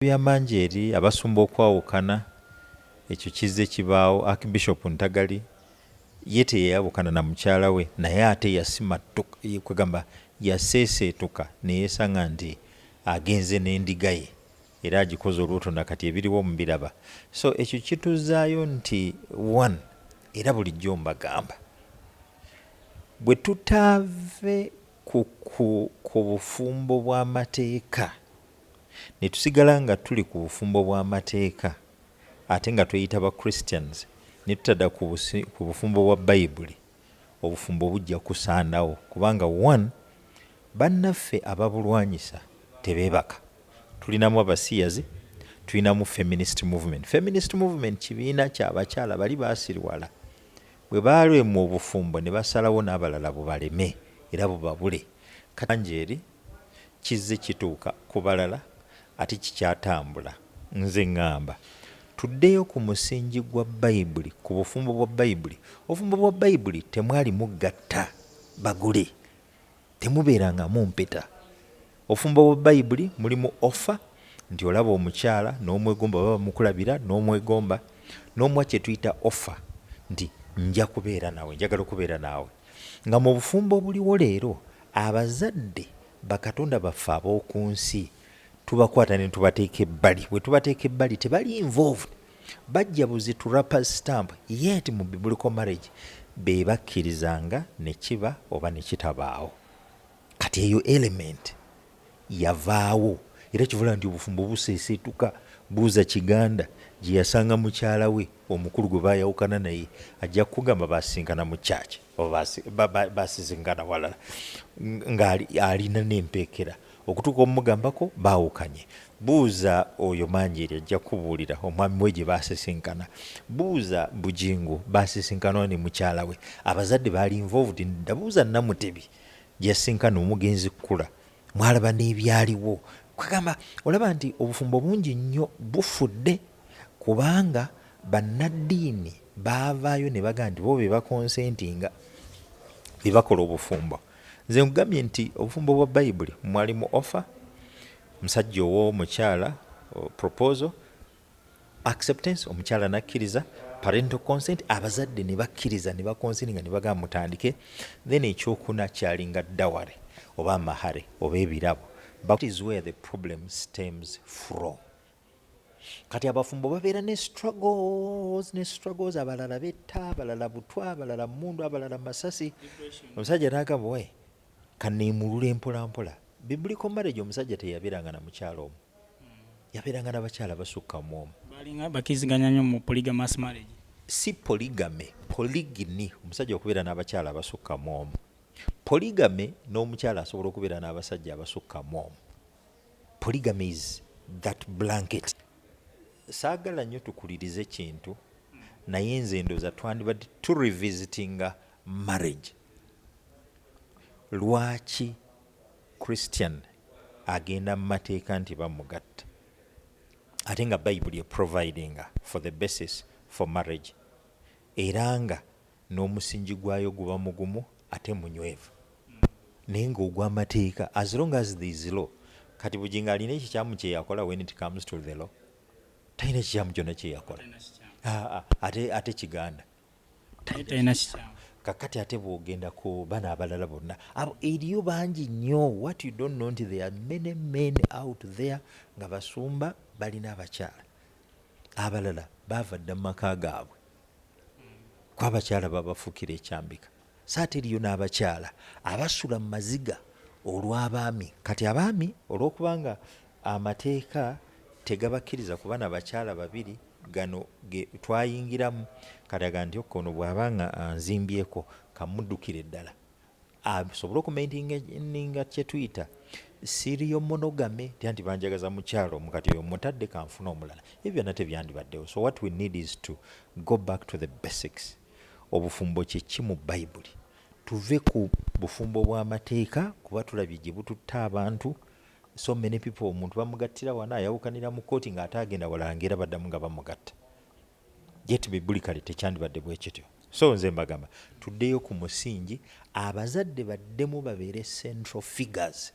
Byamanjeeri abasumba okwawukana ekyo kizze kibaawo. Archbishop Ntagali ye teyawukana na mukyala we naye ate kwegamba yaseeseetuka ne yeesanga nti agenze n'endiga ye era agikoze olw'otonda kati ebiriwo mubiraba. So ekyo kituzaayo nti one era bulijjo mbagamba bwe tutaave ku bufumbo bw'amateeka ne tusigala nga tuli ku bufumbo bw'amateeka ate nga tweyita ba Christians ne tutadda ku bufumbo bwa Bayibuli, obufumbo bujja kusaanawo kubanga one bannaffe ababulwanyisa tebeebaka. Tulinamu abasiyazi, tulinamu feminist movement. Feminist movement kibiina ky'abakyala bali baasirwala bwe baalwemu obufumbo ne basalawo n'abalala bubaleme era bubabule. Kanjeeri kizze kituuka ku balala ate kikyatambula. Nze ŋŋamba tuddeyo ku musingi gwa Bayibuli, ku bufumbo bwa Bayibuli. Obufumbo bwa Bayibuli temwali mugatta bagule, temubeerangamu mpeta. Obufumbo bwa Bayibuli mulimu offer nti olaba omukyala n'omwegomba baba mukulabira n'omwegomba n'omuwa kye tuyita offer nti nja kubeera nawe, njagala okubeera naawe. Nga mu bufumbo obuliwo leero abazadde bakatonda baffe ab'oku nsi tubakwata ne tubateeka ebbali. Bwe tubateeka ebbali tebali involved, bajja buzi tu rubber stamp, yet mu biblical marriage be bakkirizanga ne kiba oba ne kitabaawo. Kati eyo element yavaawo era kivula nti obufumbo buseeseetuka. Buuza Kiganda gye yasanga mukyala we omukulu gwe baayawukana naye ajja kugamba baasinkana mu kyaki oba baasisinkana walala ng'alina n'empeekera okutuuka omugambako baawukanye. Buuza oyo Manjeeri ajja kubuulira omwami we gye baasisinkana. Buuza Bujingu baasisinkana ne mukyala we. Abazadde baali involved. Ndabuuza Namutebi gye yasinkana omugenzi Kkula, mwalaba n'ebyaliwo. Kwegamba olaba nti obufumbo bungi nnyo bufudde kubanga bannaddiini baavaayo ne bagamba nti bo be bakonsentinga be bakola obufumbo. Nze nkugambye nti obufumbo bwa Bayibuli mwalimu offer, musajja ow'omukyala proposal, acceptance, omukyala nakkiriza, parental consent, abazadde ne bakkiriza ne bakonsentinga ne bagamba mutandike, then ekyokuna kyalinga daware oba amahare oba ebirabo. That is where the problem stems from. Kati abafumbo babeera ne struggles, abalala betta, abalala butwa, abalala mundu, abalala masasi. Omusajja n'agamba we kanneemulula empola mpola. Biblical marriage omusajja teyabeeranga na mukyala omu, yabeeranga n'abakyala basukka mu omu. Balinga bakiziganya nnyo mu polygamous marriage. Si polygamy, polygyny, omusajja okubeera n'abakyala abasukka mu omu. Polygamy n'omukyala asobola okubeera n'abasajja abasukka mu omu. Polygamy is that blanket. Saagala nnyo tukulirize kintu naye nze ndowooza twandibadde turevisitinga marriage. Lwaki Christian agenda mu mateeka nti bamugatta ate nga Bayibuli eprovidinga for the basis for marriage era nga n'omusingi gwayo guba mugumu ate munywevu naye ng'ogw'amateeka as long as there is law. Kati Bujinga alina ekikyamu kye yakola when it comes to the law, talina ekikyamu kyonna kye yakola. Ate Kiganda talina kikyamu. Kakati ate bw'ogenda ku bana abalala bonna eriyo bangi nnyo. What you don't know nti there are many men out there nga basumba balina abakyala, abalala baava dda mu maka gaabwe ku abakyala babafuukira ekyambika. Saate eriyo n'abakyala abasula mu maziga olw'abaami. Kati abaami olw'okubanga amateeka tegabakkiriza kuba na bakyala babiri gano twayingiramu, kalaga nti okkono bw'abanga anzimbyeko kamuddukire ddala asobole okumaintinga kye tuyita serial monogamy, nti banjagaza mukyala omu kati oyo mutadde kanfuna omulala. Ebyo byonna tebyandibaddewo. So what we need is to go back to the basics. Obufumbo kye ki mu Bayibuli? Tuve ku bufumbo bw'amateeka kuba tulabye gye bututta abantu. So many people omuntu bamugattira wana ayawukanira mu kooti ng'ate agenda walangera baddamu nga bamugatta. Yet biblically tekyandibadde bwe kityo. So nze mbagamba tuddeyo ku musingi, abazadde baddemu babeere central figures